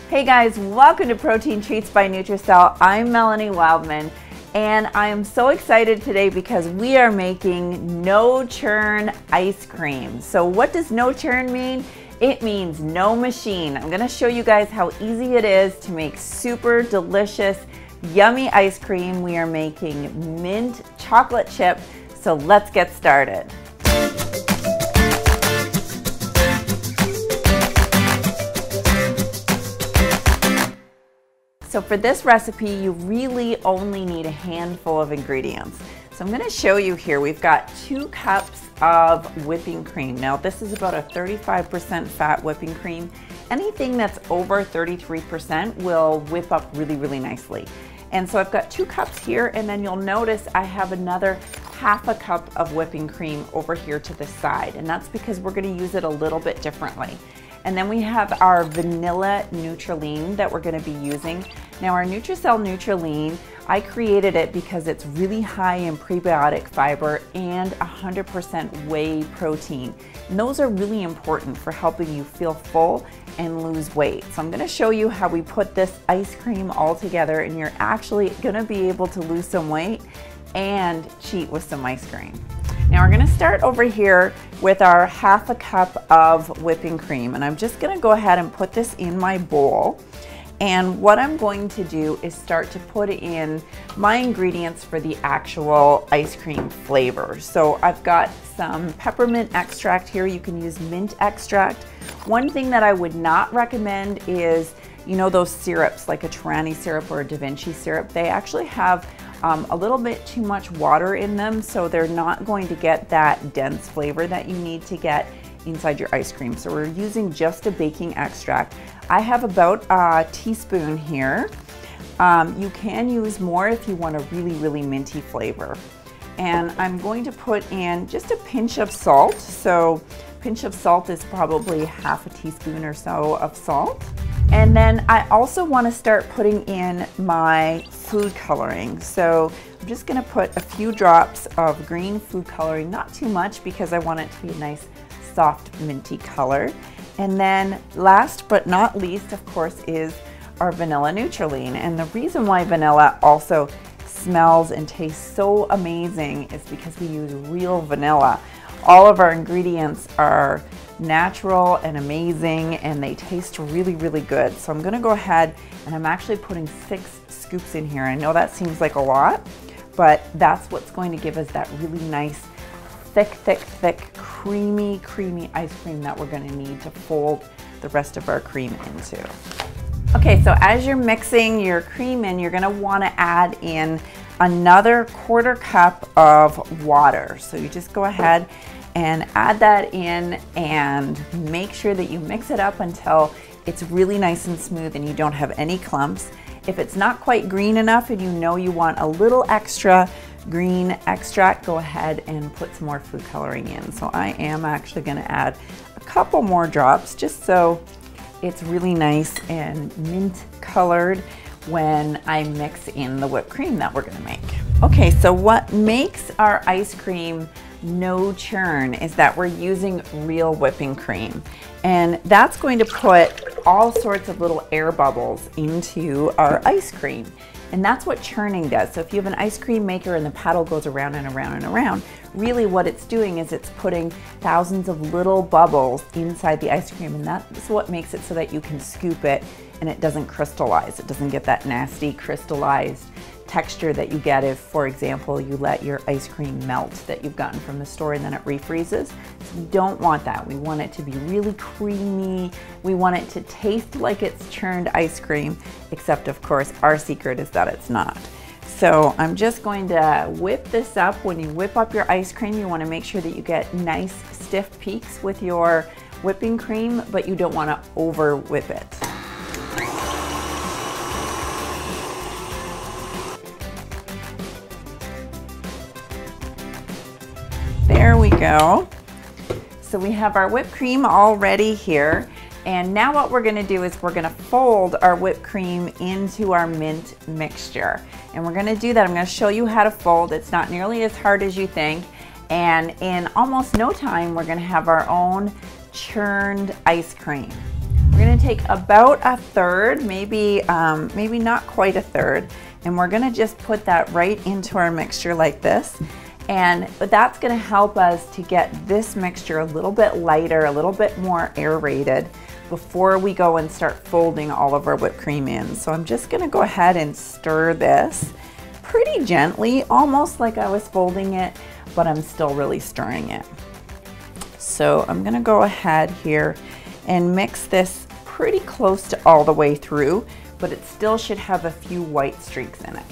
Hey guys, welcome to Protein Treats by Nutracelle. I'm Melanie Wildman, and I am so excited today because we are making no churn ice cream. So what does no churn mean? It means no machine. I'm gonna show you guys how easy it is to make super delicious, yummy ice cream. We are making mint chocolate chip, so let's get started. So for this recipe, you really only need a handful of ingredients. So I'm gonna show you here, we've got 2 cups of whipping cream. Now this is about a 35% fat whipping cream. Anything that's over 33% will whip up really, really nicely. And so I've got 2 cups here, and then you'll notice I have another half a cup of whipping cream over here to the side. And that's because we're gonna use it a little bit differently. And then we have our vanilla Nutralean that we're gonna be using. Now our Nutracelle Nutralean, I created it because it's really high in prebiotic fiber and 100% whey protein. And those are really important for helping you feel full and lose weight. So I'm gonna show you how we put this ice cream all together, and you're actually gonna be able to lose some weight and cheat with some ice cream. Now we're gonna start over here with our half a cup of whipping cream, and I'm just gonna go ahead and put this in my bowl. And what I'm going to do is start to put in my ingredients for the actual ice cream flavor. So I've got some peppermint extract here. You can use mint extract. One thing that I would not recommend is, you know, those syrups like a Torani syrup or a Da Vinci syrup. They actually have a little bit too much water in them, so they're not going to get that dense flavor that you need to get inside your ice cream. So we're using just a baking extract. I have about a teaspoon here. You can use more if you want a really, really minty flavor. And I'm going to put in just a pinch of salt. So a pinch of salt is probably half a teaspoon or so of salt. And then I also want to start putting in my food coloring. So I'm just going to put a few drops of green food coloring, not too much because I want it to be a nice soft minty color. And then last but not least, of course, is our vanilla Nutralean. And the reason why vanilla also smells and tastes so amazing is because we use real vanilla. All of our ingredients are natural and amazing, and they taste really, really good. So I'm gonna go ahead, and I'm actually putting 6 scoops in here. I know that seems like a lot, but that's what's going to give us that really nice, thick, creamy ice cream that we're gonna need to fold the rest of our cream into. Okay, so as you're mixing your cream in, you're gonna wanna add in another 1/4 cup of water. So you just go ahead and add that in and make sure that you mix it up until it's really nice and smooth and you don't have any clumps. If it's not quite green enough and you know you want a little extra green extract, go ahead and put some more food coloring in. So I am actually gonna add a couple more drops just so it's really nice and mint colored when I mix in the whipped cream that we're gonna make. Okay, so what makes our ice cream no churn is that we're using real whipping cream. And that's going to put all sorts of little air bubbles into our ice cream. And that's what churning does. So if you have an ice cream maker and the paddle goes around and around and around, really what it's doing is it's putting thousands of little bubbles inside the ice cream, and that's what makes it so that you can scoop it and it doesn't crystallize. It doesn't get that nasty crystallized texture that you get if, for example, you let your ice cream melt that you've gotten from the store and then it refreezes. So we don't want that. We want it to be really creamy. We want it to taste like it's churned ice cream, except of course our secret is that it's not. So I'm just going to whip this up. When you whip up your ice cream, you want to make sure that you get nice stiff peaks with your whipping cream, but you don't want to over whip it. There we go. So we have our whipped cream all ready here. And now what we're gonna do is we're gonna fold our whipped cream into our mint mixture. And we're gonna do that. I'm gonna show you how to fold. It's not nearly as hard as you think. And in almost no time, we're gonna have our own churned ice cream. We're gonna take about a third, maybe not quite a third, and we're gonna just put that right into our mixture like this. But that's gonna help us to get this mixture a little bit lighter, a little bit more aerated before we go and start folding all of our whipped cream in. So I'm just gonna go ahead and stir this pretty gently, almost like I was folding it, but I'm still really stirring it. So I'm gonna go ahead here and mix this pretty close to all the way through, but it still should have a few white streaks in it.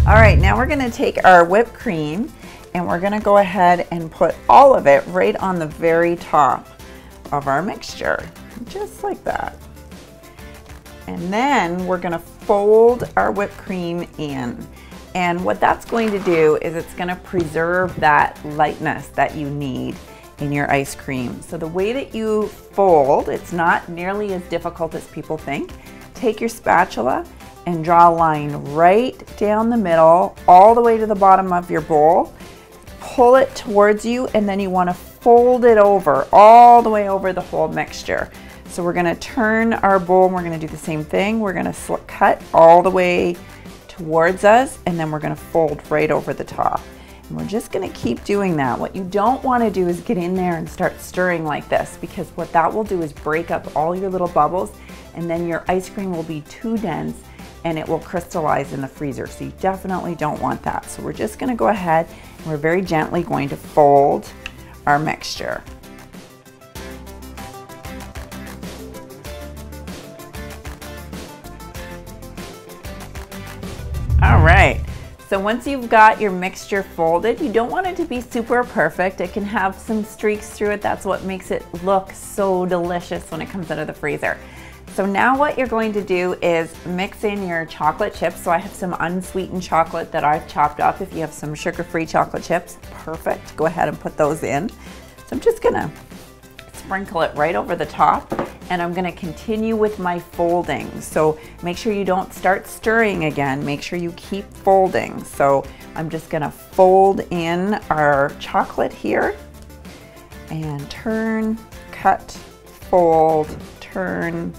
All right, now we're gonna take our whipped cream and we're gonna go ahead and put all of it right on the very top of our mixture, just like that. And then we're gonna fold our whipped cream in. And what that's going to do is it's gonna preserve that lightness that you need in your ice cream. So the way that you fold, it's not nearly as difficult as people think. Take your spatula and draw a line right down the middle, all the way to the bottom of your bowl. Pull it towards you, and then you wanna fold it over, all the way over the whole mixture. So we're gonna turn our bowl, and we're gonna do the same thing. We're gonna cut all the way towards us, and then we're gonna fold right over the top. And we're just gonna keep doing that. What you don't wanna do is get in there and start stirring like this, because what that will do is break up all your little bubbles, and then your ice cream will be too dense and it will crystallize in the freezer. So you definitely don't want that. So we're just gonna go ahead and we're very gently going to fold our mixture. All right, so once you've got your mixture folded, you don't want it to be super perfect. It can have some streaks through it. That's what makes it look so delicious when it comes out of the freezer. So now what you're going to do is mix in your chocolate chips. So I have some unsweetened chocolate that I've chopped up. If you have some sugar-free chocolate chips, perfect. Go ahead and put those in. So I'm just gonna sprinkle it right over the top, and I'm gonna continue with my folding. So make sure you don't start stirring again. Make sure you keep folding. So I'm just gonna fold in our chocolate here and turn, cut, fold, turn,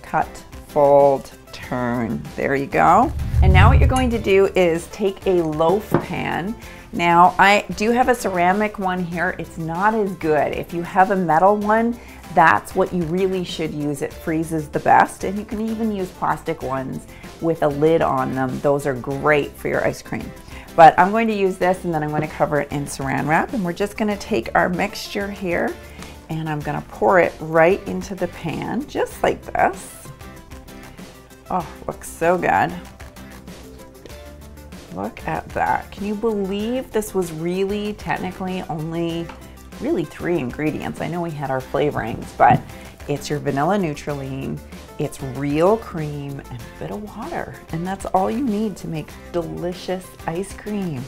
cut, fold, turn. There you go. And now what you're going to do is take a loaf pan. Now I do have a ceramic one here. It's not as good. If you have a metal one, that's what you really should use. It freezes the best. And you can even use plastic ones with a lid on them. Those are great for your ice cream. But I'm going to use this, and then I'm going to cover it in saran wrap. And we're just going to take our mixture here, and I'm gonna pour it right into the pan, just like this. Oh, looks so good. Look at that. Can you believe this was really technically only really 3 ingredients? I know we had our flavorings, but it's your vanilla Nutralean, it's real cream, and a bit of water. And that's all you need to make delicious ice cream.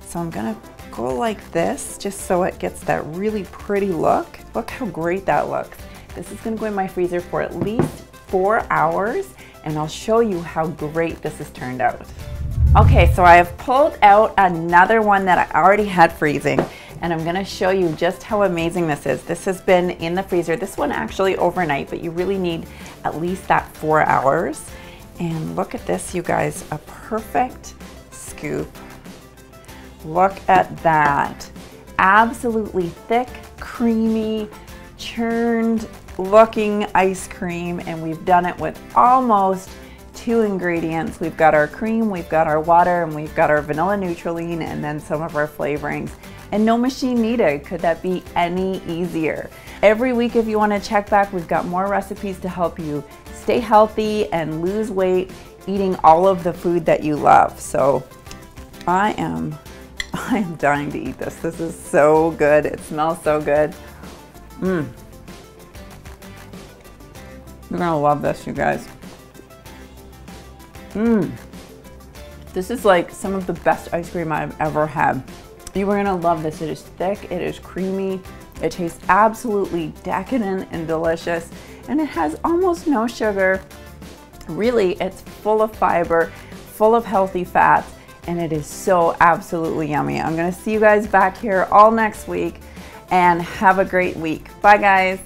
So I'm gonna go like this, just so it gets that really pretty look. Look how great that looks. This is gonna go in my freezer for at least 4 hours, and I'll show you how great this has turned out. Okay, so I have pulled out another one that I already had freezing, and I'm gonna show you just how amazing this is. This has been in the freezer, this one actually overnight, but you really need at least that 4 hours. And look at this, you guys, a perfect scoop. Look at that. Absolutely thick, creamy, churned looking ice cream, and we've done it with almost 2 ingredients. We've got our cream, we've got our water, and we've got our vanilla Nutralean, and then some of our flavorings. And no machine needed. Could that be any easier? Every week, if you want to check back, we've got more recipes to help you stay healthy and lose weight eating all of the food that you love. So I am dying to eat this. This is so good. It smells so good. You're gonna love this, you guys. This is like some of the best ice cream I've ever had. You are gonna love this. It is thick, it is creamy, it tastes absolutely decadent and delicious, and it has almost no sugar. Really, it's full of fiber, full of healthy fats, and it is so absolutely yummy. I'm gonna see you guys back here all next week, and have a great week. Bye guys.